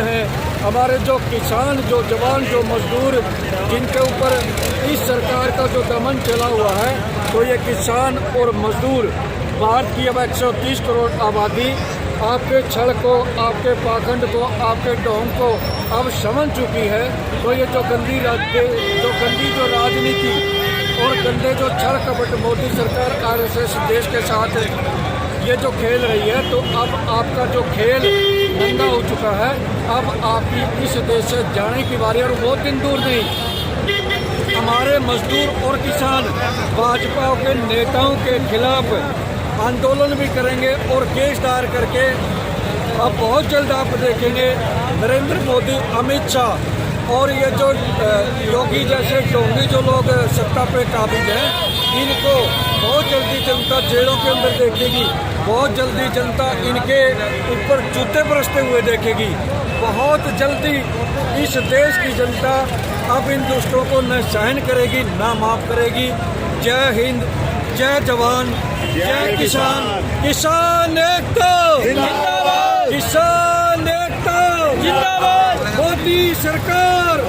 हैं, हमारे जो किसान, जो जवान, जो मजदूर, जिनके ऊपर इस सरकार का जो दमन चला हुआ है, तो ये किसान और मजदूर, भारत की अब 130 करोड़ आबादी आपके छल को, आपके पाखंड को, आपके ढोंग को अब समझ चुकी है। तो ये जो गंदी जो राजनीति और गंदे जो छल कपट मोदी सरकार आरएसएस देश के साथ ये जो खेल रही है, तो अब आपका जो खेल नंगा हो चुका है। अब आपकी इस देश से जाने की बारी, और बहुत दिन दूर नहीं, हमारे मजदूर और किसान भाजपा के नेताओं के खिलाफ आंदोलन भी करेंगे और केस दायर करके अब बहुत जल्द आप देखेंगे नरेंद्र मोदी, अमित शाह और ये जो योगी जैसे ढोंगी जो लोग सत्ता पे काबिज हैं, इनको बहुत जल्दी जनता जेलों के अंदर देखेगी। बहुत जल्दी जनता इनके ऊपर जूते बरसते हुए देखेगी। बहुत जल्दी इस देश की जनता अब इन दुष्टों को न सहन करेगी, न माफ करेगी। जय हिंद, जय जवान, जय किसान। किसान एकता जिंदाबाद, किसान एकता जिंदाबाद, मोदी सरकार।